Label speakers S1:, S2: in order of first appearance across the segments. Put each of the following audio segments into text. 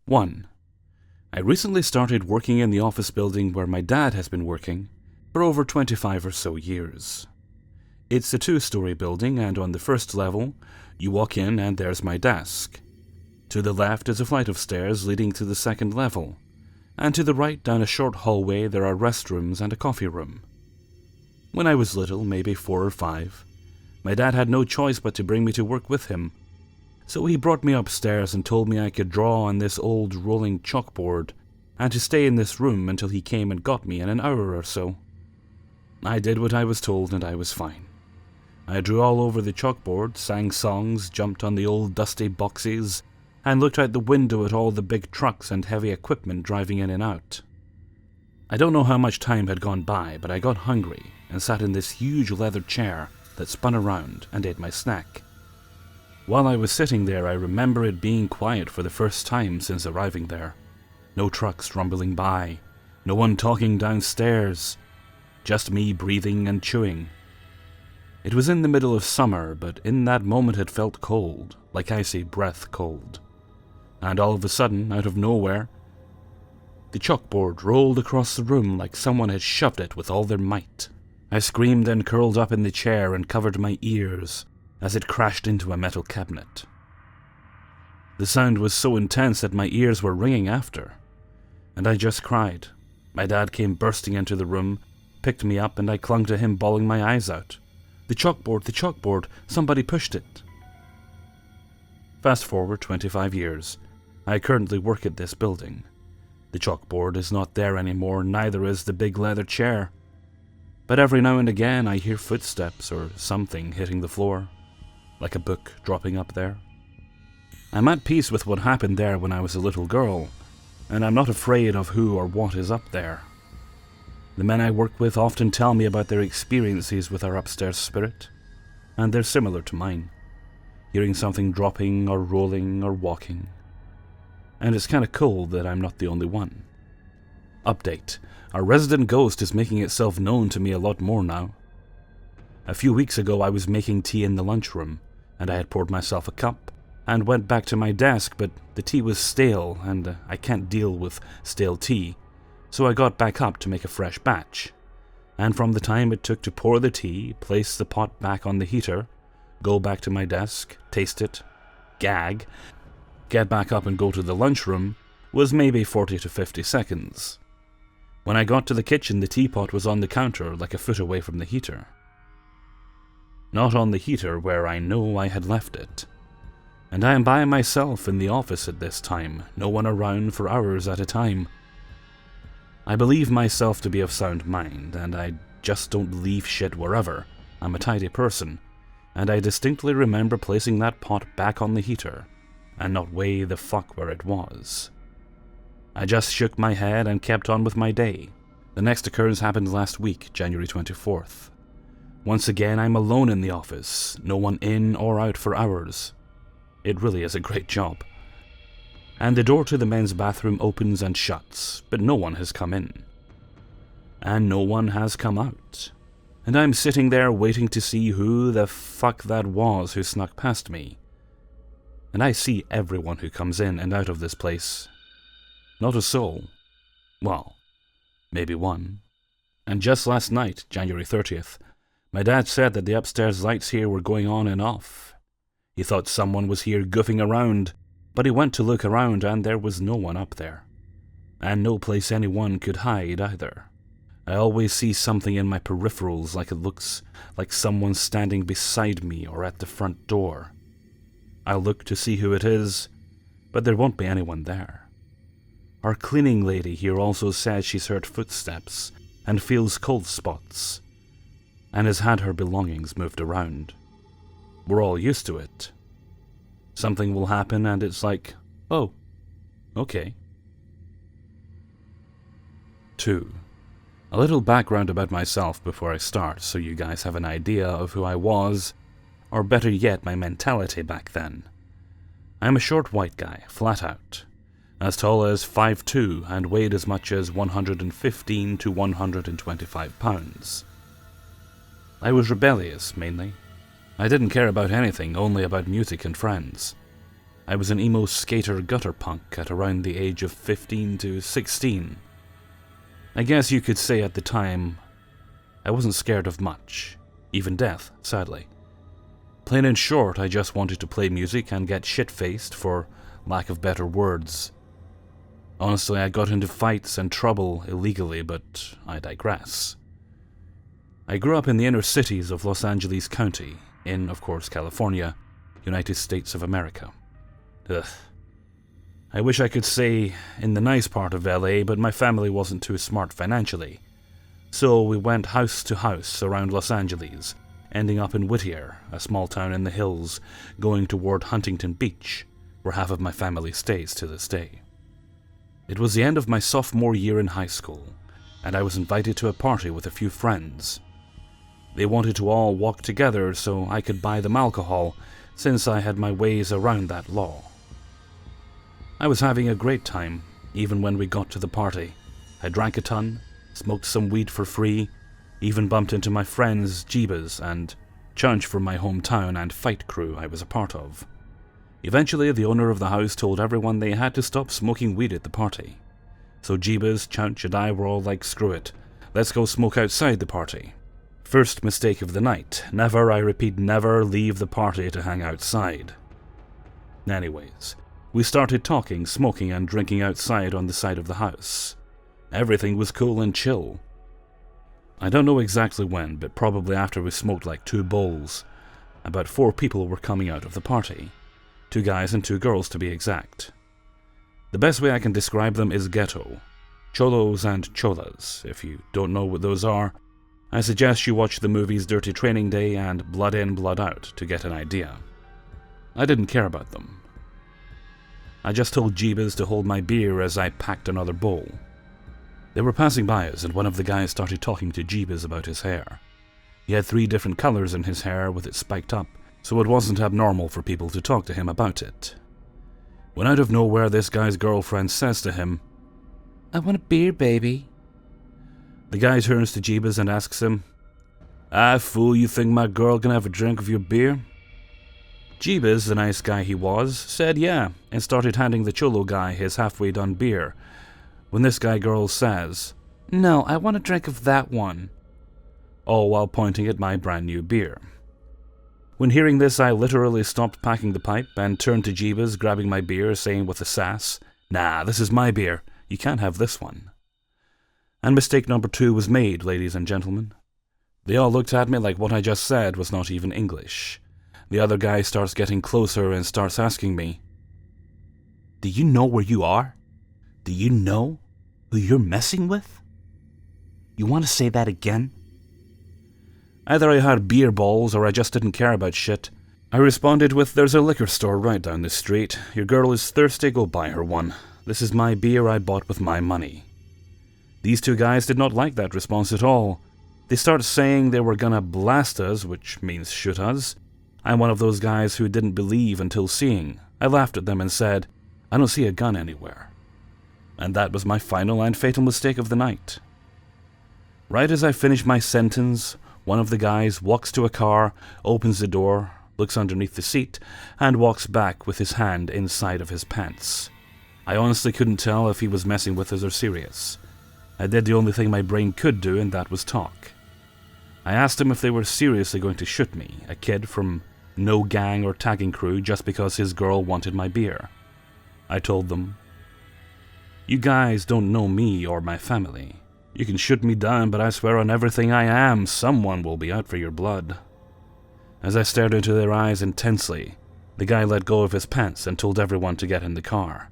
S1: 1. I recently started working in the office building where my dad has been working for over 25 or so years. It's a 2-story building, and on the first level, you walk in and there's my desk. To the left is a flight of stairs leading to the second level, and to the right down a short hallway there are restrooms and a coffee room. When I was little, maybe 4 or 5, my dad had no choice but to bring me to work with him. So he brought me upstairs and told me I could draw on this old rolling chalkboard and to stay in this room until he came and got me in an hour or so. I did what I was told and I was fine. I drew all over the chalkboard, sang songs, jumped on the old dusty boxes, and looked out the window at all the big trucks and heavy equipment driving in and out. I don't know how much time had gone by, but I got hungry and sat in this huge leather chair that spun around and ate my snack. While I was sitting there, I remember it being quiet for the first time since arriving there. No trucks rumbling by, no one talking downstairs, just me breathing and chewing. It was in the middle of summer, but in that moment it felt cold, like icy breath cold. And all of a sudden, out of nowhere, the chalkboard rolled across the room like someone had shoved it with all their might. I screamed and curled up in the chair and covered my ears as it crashed into a metal cabinet. The sound was so intense that my ears were ringing after, and I just cried. My dad came bursting into the room, picked me up, and I clung to him, bawling my eyes out. The chalkboard, somebody pushed it. Fast forward 25 years. I currently work at this building. The chalkboard is not there anymore, neither is the big leather chair. But every now and again I hear footsteps or something hitting the floor, like a book dropping up there. I'm at peace with what happened there when I was a little girl, and I'm not afraid of who or what is up there. The men I work with often tell me about their experiences with our upstairs spirit, and they're similar to mine, hearing something dropping or rolling or walking. And it's kinda cool that I'm not the only one. Update. Our resident ghost is making itself known to me a lot more now. A few weeks ago I was making tea in the lunchroom, and I had poured myself a cup, and went back to my desk, but the tea was stale, and I can't deal with stale tea, so I got back up to make a fresh batch. And from the time it took to pour the tea, place the pot back on the heater, go back to my desk, taste it, gag, get back up and go to the lunchroom, was maybe 40 to 50 seconds. When I got to the kitchen, the teapot was on the counter, like a foot away from the heater. Not on the heater where I know I had left it. And I am by myself in the office at this time, no one around for hours at a time. I believe myself to be of sound mind, and I just don't leave shit wherever. I'm a tidy person, and I distinctly remember placing that pot back on the heater, and not way the fuck where it was. I just shook my head and kept on with my day. The next occurrence happened last week, January 24th. Once again, I'm alone in the office, no one in or out for hours. It really is a great job. And the door to the men's bathroom opens and shuts, but no one has come in. And no one has come out. And I'm sitting there waiting to see who the fuck that was who snuck past me. And I see everyone who comes in and out of this place. Not a soul. Well, maybe one. And just last night, January 30th, my dad said that the upstairs lights here were going on and off. He thought someone was here goofing around, but he went to look around and there was no one up there. And no place anyone could hide either. I always see something in my peripherals, like it looks like someone standing beside me or at the front door. I'll look to see who it is, but there won't be anyone there. Our cleaning lady here also says she's heard footsteps and feels cold spots, and has had her belongings moved around. We're all used to it. Something will happen and it's like, oh, okay. 2. A little background about myself before I start, so you guys have an idea of who I was, or better yet, my mentality back then. I'm a short white guy, flat out. As tall as 5'2", and weighed as much as 115 to 125 pounds. I was rebellious, mainly. I didn't care about anything, only about music and friends. I was an emo skater gutter punk at around the age of 15 to 16. I guess you could say at the time, I wasn't scared of much, even death, sadly. Plain and short, I just wanted to play music and get shit-faced, for lack of better words. Honestly, I got into fights and trouble illegally, but I digress. I grew up in the inner cities of Los Angeles County, in, of course, California, United States of America. Ugh. I wish I could say in the nice part of LA, but my family wasn't too smart financially. So we went house to house around Los Angeles, ending up in Whittier, a small town in the hills, going toward Huntington Beach, where half of my family stays to this day. It was the end of my sophomore year in high school, and I was invited to a party with a few friends. They wanted to all walk together so I could buy them alcohol, since I had my ways around that law. I was having a great time, even when we got to the party. I drank a ton, smoked some weed for free, even bumped into my friends Jeebas and Chunch from my hometown and fight crew I was a part of. Eventually, the owner of the house told everyone they had to stop smoking weed at the party. So Jeebas, Chunch, and I were all like, screw it, let's go smoke outside the party. First mistake of the night. Never, I repeat, never leave the party to hang outside. Anyways, we started talking, smoking, and drinking outside on the side of the house. Everything was cool and chill. I don't know exactly when, but probably after we smoked like 2 bowls. About 4 people were coming out of the party. 2 guys and 2 girls to be exact. The best way I can describe them is ghetto. Cholos and cholas. If you don't know what those are, I suggest you watch the movies Dirty Training Day and Blood In, Blood Out to get an idea. I didn't care about them. I just told Jeebas to hold my beer as I packed another bowl. They were passing by us and one of the guys started talking to Jeebas about his hair. He had 3 different colors in his hair with it spiked up, so it wasn't abnormal for people to talk to him about it. When out of nowhere this guy's girlfriend says to him, "I want a beer, baby." The guy turns to Jeebas and asks him, "Ah, fool, you think my girl can have a drink of your beer?" Jeebas, the nice guy he was, said yeah, and started handing the cholo guy his halfway done beer, when this guy girl says, "No, I want a drink of that one," all while pointing at my brand new beer. When hearing this, I literally stopped packing the pipe and turned to Jeebas, grabbing my beer, saying with a sass, "Nah, this is my beer, you can't have this one." And mistake number 2 was made, ladies and gentlemen. They all looked at me like what I just said was not even English. The other guy starts getting closer and starts asking me, "Do you know where you are? Do you know who you're messing with? You want to say that again?" Either I had beer balls or I just didn't care about shit. I responded with, "There's a liquor store right down the street. Your girl is thirsty, go buy her one. This is my beer I bought with my money." These 2 guys did not like that response at all. They started saying they were gonna blast us, which means shoot us. I'm one of those guys who didn't believe until seeing. I laughed at them and said, "I don't see a gun anywhere." And that was my final and fatal mistake of the night. Right as I finished my sentence, one of the guys walks to a car, opens the door, looks underneath the seat, and walks back with his hand inside of his pants. I honestly couldn't tell if he was messing with us or serious. I did the only thing my brain could do, and that was talk. I asked him if they were seriously going to shoot me, a kid from no gang or tagging crew, just because his girl wanted my beer. I told them, "You guys don't know me or my family. You can shoot me down, but I swear on everything I am, someone will be out for your blood." As I stared into their eyes intensely, the guy let go of his pants and told everyone to get in the car.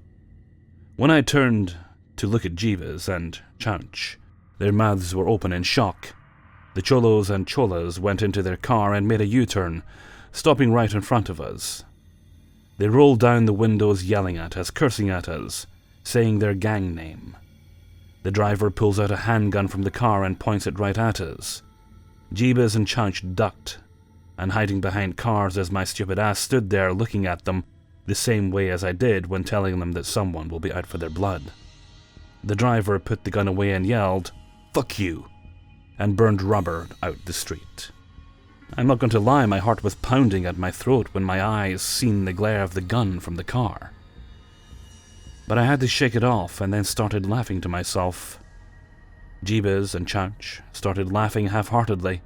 S1: When I turned to look at Jeebas and Chunch, their mouths were open in shock. The cholos and cholas went into their car and made a U-turn, stopping right in front of us. They rolled down the windows yelling at us, cursing at us, saying their gang name. The driver pulls out a handgun from the car and points it right at us. Jeebas and Chunch ducked, and hiding behind cars as my stupid ass stood there looking at them the same way as I did when telling them that someone will be out for their blood. The driver put the gun away and yelled, "Fuck you," and burned rubber out the street. I'm not going to lie, my heart was pounding at my throat when my eyes seen the glare of the gun from the car. But I had to shake it off and then started laughing to myself. Jeebus and Chouch started laughing half-heartedly,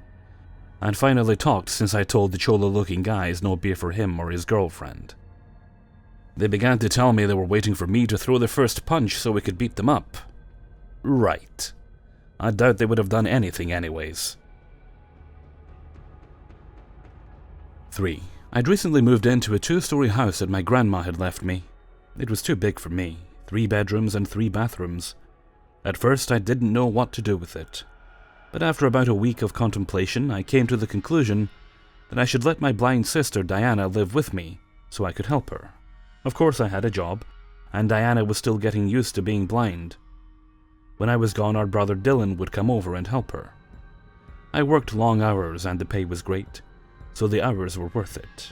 S1: and finally talked since I told the cholo-looking guys no beer for him or his girlfriend. They began to tell me they were waiting for me to throw the first punch so we could beat them up. Right. I doubt they would have done anything anyways. 3. I'd recently moved into a 2-story house that my grandma had left me. It was too big for me, 3 bedrooms and 3 bathrooms. At first I didn't know what to do with it, but after about a week of contemplation I came to the conclusion that I should let my blind sister Diana live with me so I could help her. Of course I had a job, and Diana was still getting used to being blind. When I was gone, our brother Dylan would come over and help her. I worked long hours and the pay was great, so the hours were worth it.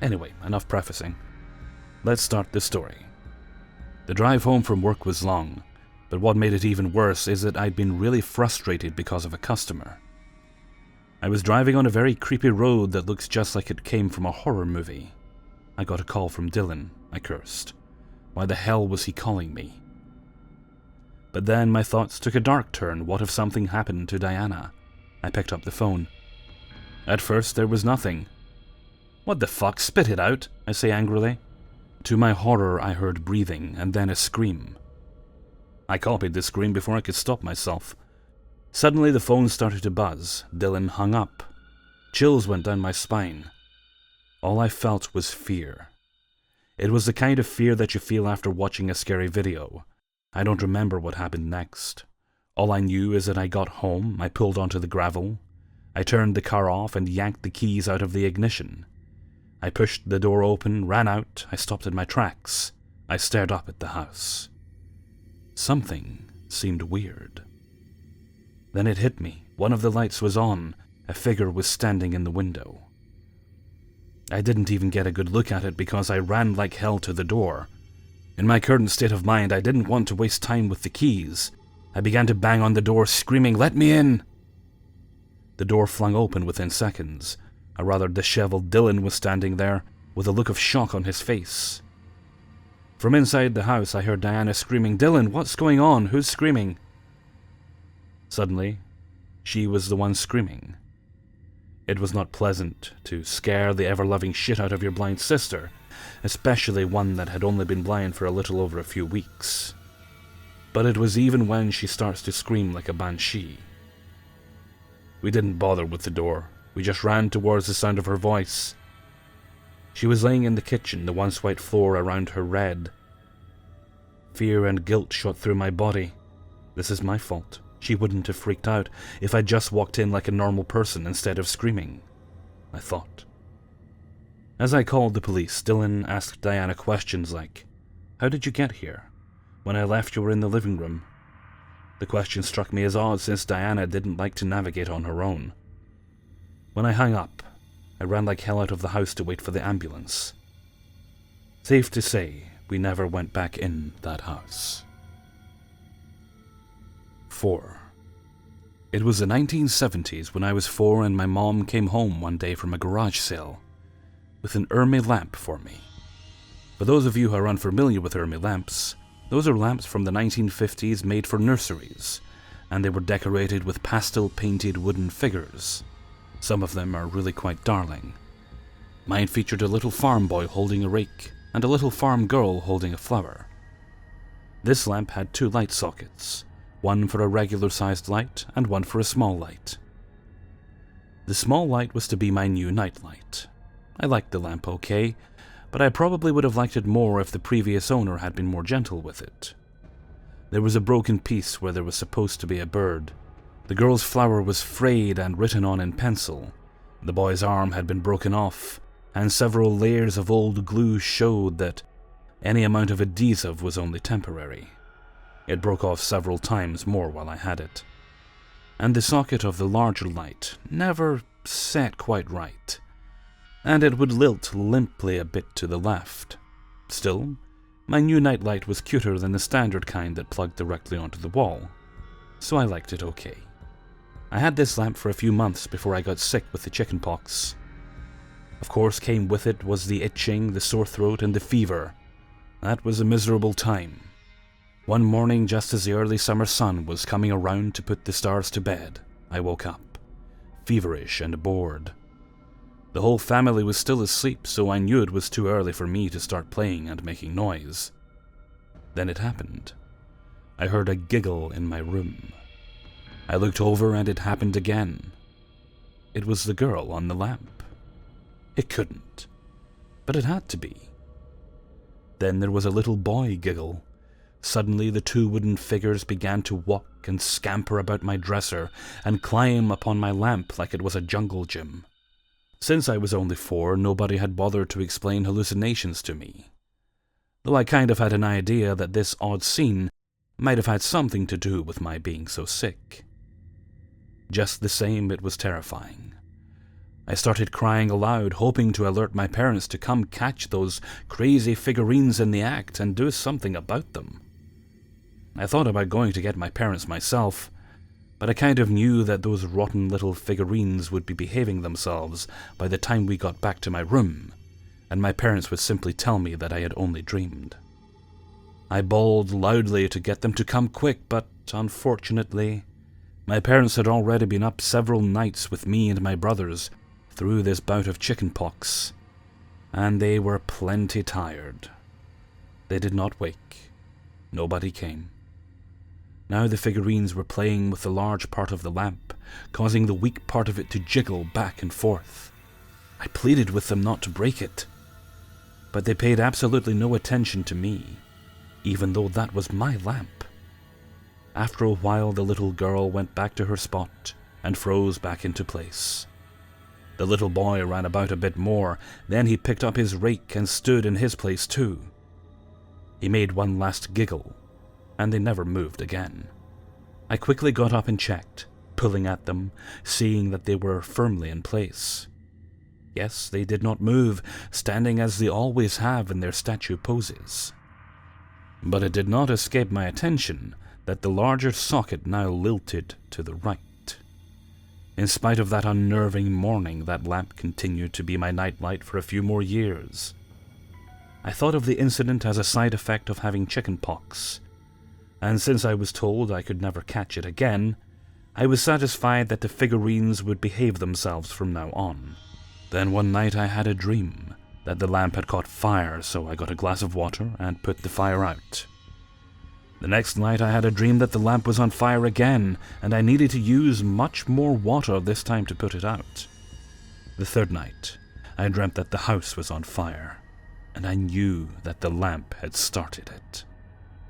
S1: Anyway, enough prefacing. Let's start the story. The drive home from work was long, but what made it even worse is that I'd been really frustrated because of a customer. I was driving on a very creepy road that looks just like it came from a horror movie. I got a call from Dylan. I cursed. Why the hell was he calling me? But then my thoughts took a dark turn. What if something happened to Diana? I picked up the phone. At first there was nothing. What the fuck? Spit it out, I say angrily. To my horror I heard breathing and then a scream. I copied the scream before I could stop myself. Suddenly the phone started to buzz. Dylan hung up. Chills went down my spine. All I felt was fear. It was the kind of fear that you feel after watching a scary video. I don't remember what happened next. All I knew is that I got home, I pulled onto the gravel. I turned the car off and yanked the keys out of the ignition. I pushed the door open, ran out, I stopped in my tracks. I stared up at the house. Something seemed weird. Then it hit me. One of the lights was on. A figure was standing in the window. I didn't even get a good look at it because I ran like hell to the door. In my current state of mind, I didn't want to waste time with the keys. I began to bang on the door, screaming, "Let me in!" The door flung open within seconds. A rather disheveled Dylan was standing there, with a look of shock on his face. From inside the house, I heard Diana screaming, "Dylan, what's going on? Who's screaming?" Suddenly, she was the one screaming. It was not pleasant to scare the ever-loving shit out of your blind sister, especially one that had only been blind for a little over a few weeks. But it was even when she starts to scream like a banshee. We didn't bother with the door. We just ran towards the sound of her voice. She was laying in the kitchen, the once white floor around her red. Fear and guilt shot through my body. This is my fault. She wouldn't have freaked out if I'd just walked in like a normal person instead of screaming, I thought. As I called the police, Dylan asked Diana questions like, "How did you get here? When I left, you were in the living room." The question struck me as odd since Diana didn't like to navigate on her own. When I hung up, I ran like hell out of the house to wait for the ambulance. Safe to say, we never went back in that house. 4. It was the 1970s when I was 4 and my mom came home one day from a garage sale with an Ermi lamp for me. For those of you who are unfamiliar with Ermi lamps, those are lamps from the 1950s made for nurseries, and they were decorated with pastel-painted wooden figures. Some of them are really quite darling. Mine featured a little farm boy holding a rake and a little farm girl holding a flower. This lamp had 2 light sockets, one for a regular-sized light and one for a small light. The small light was to be my new nightlight. I liked the lamp okay, but I probably would have liked it more if the previous owner had been more gentle with it. There was a broken piece where there was supposed to be a bird. The girl's flower was frayed and written on in pencil. The boy's arm had been broken off, and several layers of old glue showed that any amount of adhesive was only temporary. It broke off several times more while I had it. And the socket of the larger light never set quite right, and it would lilt limply a bit to the left. Still, my new nightlight was cuter than the standard kind that plugged directly onto the wall, so I liked it okay. I had this lamp for a few months before I got sick with the chicken pox. Of course, came with it was the itching, the sore throat, and the fever. That was a miserable time. One morning, just as the early summer sun was coming around to put the stars to bed, I woke up, feverish and bored. The whole family was still asleep, so I knew it was too early for me to start playing and making noise. Then it happened. I heard a giggle in my room. I looked over and it happened again. It was the girl on the lamp. It couldn't, but it had to be. Then there was a little boy giggle. Suddenly the two wooden figures began to walk and scamper about my dresser and climb upon my lamp like it was a jungle gym. Since I was only 4, nobody had bothered to explain hallucinations to me, though I kind of had an idea that this odd scene might have had something to do with my being so sick. Just the same, it was terrifying. I started crying aloud, hoping to alert my parents to come catch those crazy figurines in the act and do something about them. I thought about going to get my parents myself, but I kind of knew that those rotten little figurines would be behaving themselves by the time we got back to my room, and my parents would simply tell me that I had only dreamed. I bawled loudly to get them to come quick, but unfortunately, my parents had already been up several nights with me and my brothers through this bout of chicken pox, and they were plenty tired. They did not wake. Nobody came. Now the figurines were playing with the large part of the lamp, causing the weak part of it to jiggle back and forth. I pleaded with them not to break it, but they paid absolutely no attention to me, even though that was my lamp. After a while, the little girl went back to her spot and froze back into place. The little boy ran about a bit more, then he picked up his rake and stood in his place too. He made one last giggle, and they never moved again. I quickly got up and checked, pulling at them, seeing that they were firmly in place. Yes, they did not move, standing as they always have in their statue poses. But it did not escape my attention that the larger socket now lilted to the right. In spite of that unnerving morning, that lamp continued to be my nightlight for a few more years. I thought of the incident as a side effect of having chicken pox, and since I was told I could never catch it again, I was satisfied that the figurines would behave themselves from now on. Then one night I had a dream that the lamp had caught fire, so I got a glass of water and put the fire out. The next night I had a dream that the lamp was on fire again, and I needed to use much more water this time to put it out. The third night, I dreamt that the house was on fire, and I knew that the lamp had started it.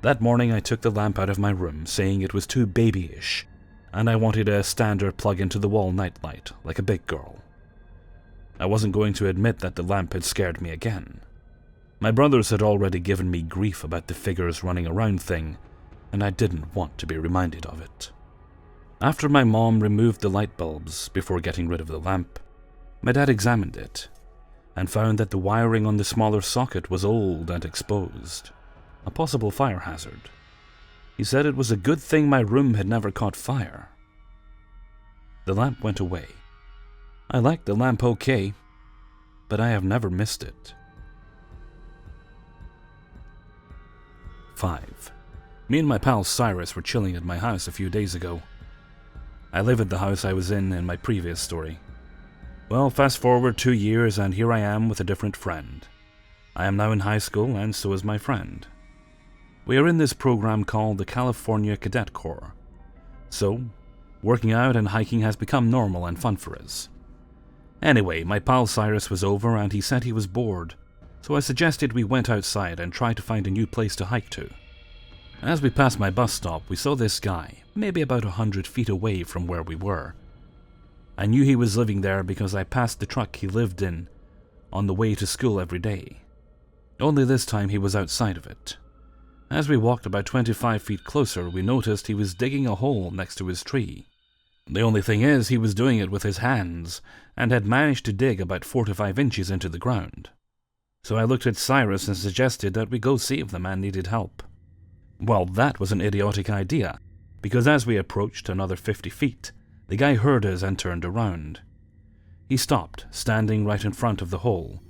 S1: That morning I took the lamp out of my room, saying it was too babyish, and I wanted a standard plug-into-the-wall nightlight, like a big girl. I wasn't going to admit that the lamp had scared me again. My brothers had already given me grief about the figures running around thing, and I didn't want to be reminded of it. After my mom removed the light bulbs before getting rid of the lamp, my dad examined it, and found that the wiring on the smaller socket was old and exposed, a possible fire hazard. He said it was a good thing my room had never caught fire. The lamp went away. I liked the lamp okay, but I have never missed it. 5. Me and my pal Cyrus were chilling at my house a few days ago. I live at the house I was in my previous story. Well, fast forward 2 years and here I am with a different friend. I am now in high school and so is my friend. We are in this program called the California Cadet Corps. So, working out and hiking has become normal and fun for us. Anyway, my pal Cyrus was over and he said he was bored, so I suggested we went outside and try to find a new place to hike to. As we passed my bus stop, we saw this guy, maybe about 100 feet away from where we were. I knew he was living there because I passed the truck he lived in on the way to school every day. Only this time he was outside of it. As we walked about 25 feet closer, we noticed he was digging a hole next to his tree. The only thing is, he was doing it with his hands, and had managed to dig about 4 to 5 inches into the ground. So I looked at Cyrus and suggested that we go see if the man needed help. Well, that was an idiotic idea, because as we approached another 50 feet, The guy heard us and turned around. He stopped, standing right in front of the hole.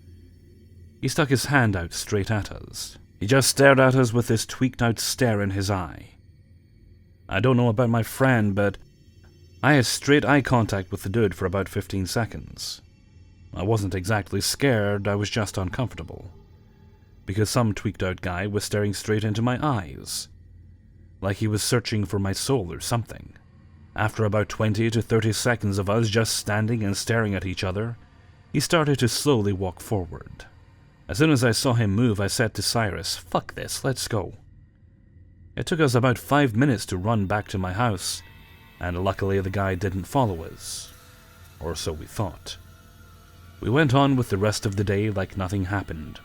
S1: He stuck his hand out straight at us. He just stared at us with this tweaked-out stare in his eye. I don't know about my friend, but I had straight eye contact with the dude for about 15 seconds. I wasn't exactly scared, I was just uncomfortable. Because some tweaked-out guy was staring straight into my eyes. Like he was searching for my soul or something. After about 20 to 30 seconds of us just standing and staring at each other, he started to slowly walk forward. As soon as I saw him move, I said to Cyrus, "Fuck this, let's go." It took us about 5 minutes to run back to my house, and luckily the guy didn't follow us. Or so we thought. We went on with the rest of the day like nothing happened,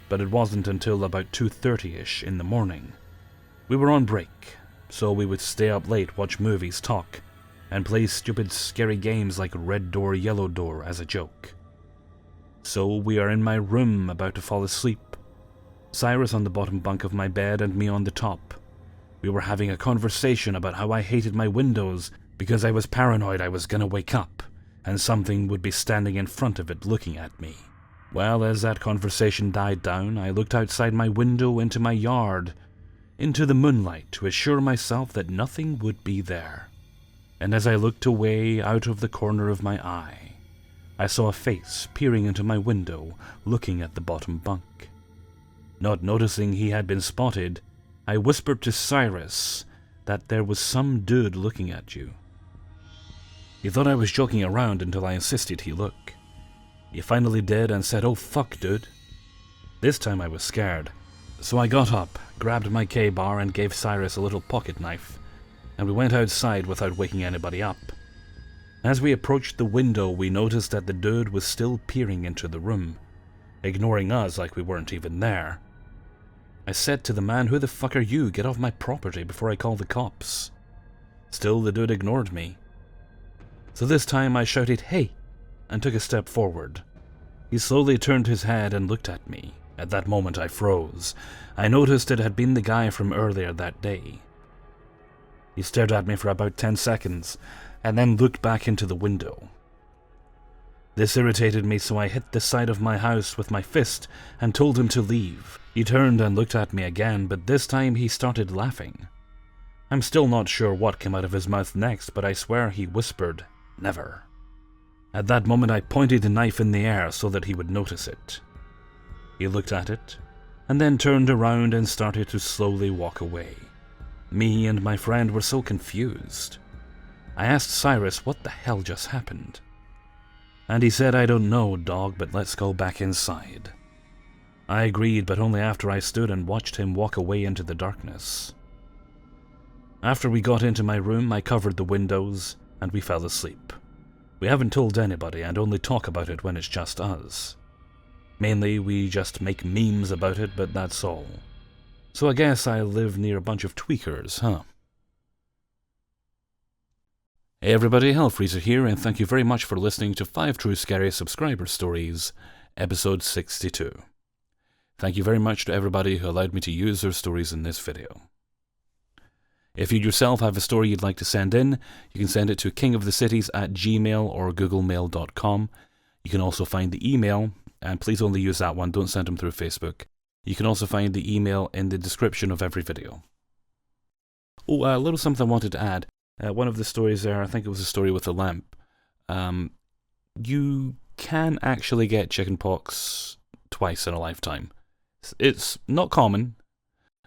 S1: but it wasn't until about 2:30ish in the morning. We were on break, so we would stay up late, watch movies, talk, and play stupid scary games like Red Door, Yellow Door as a joke. So we are in my room about to fall asleep. Cyrus on the bottom bunk of my bed and me on the top. We were having a conversation about how I hated my windows because I was paranoid I was gonna wake up and something would be standing in front of it looking at me. Well, as that conversation died down, I looked outside my window into my yard, into the moonlight to assure myself that nothing would be there. And as I looked away out of the corner of my eye, I saw a face peering into my window, looking at the bottom bunk. Not noticing he had been spotted, I whispered to Cyrus that there was some dude looking at you. He thought I was joking around until I insisted he look. He finally did and said, "Oh fuck, dude." This time I was scared, so I got up, grabbed my K-bar and gave Cyrus a little pocket knife, and we went outside without waking anybody up. As we approached the window, we noticed that the dude was still peering into the room, ignoring us like we weren't even there. I said to the man, "Who the fuck are you? Get off my property before I call the cops." Still, the dude ignored me. So this time I shouted, "Hey," and took a step forward. He slowly turned his head and looked at me. At that moment I froze. I noticed it had been the guy from earlier that day. He stared at me for about 10 seconds, and then looked back into the window. This irritated me, so I hit the side of my house with my fist and told him to leave. He turned and looked at me again, but this time he started laughing. I'm still not sure what came out of his mouth next, but I swear he whispered, "Never." At that moment I pointed the knife in the air so that he would notice it. He looked at it, and then turned around and started to slowly walk away. Me and my friend were so confused. I asked Cyrus what the hell just happened. And he said, "I don't know, dog, but let's go back inside." I agreed, but only after I stood and watched him walk away into the darkness. After we got into my room, I covered the windows, and we fell asleep. We haven't told anybody and only talk about it when it's just us. Mainly, we just make memes about it, but that's all. So I guess I live near a bunch of tweakers, huh? Hey everybody, Hellfreezer here, and thank you very much for listening to 5 True Scary Subscriber Stories, episode 62. Thank you very much to everybody who allowed me to use their stories in this video. If you yourself have a story you'd like to send in, you can send it to kingofthecities@gmail or googlemail.com. You can also find the email, and please only use that one, don't send them through Facebook. You can also find the email in the description of every video. Oh, a little something I wanted to add. One of the stories there, I think it was a story with a lamp. You can actually get chickenpox twice in a lifetime. It's not common,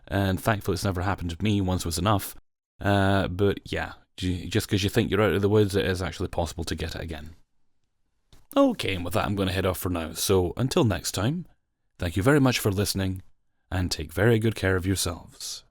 S1: and thankfully it's never happened to me. Once was enough. But yeah, just because you think you're out of the woods, it is actually possible to get it again. Okay, and with that I'm going to head off for now. So until next time, thank you very much for listening, and take very good care of yourselves.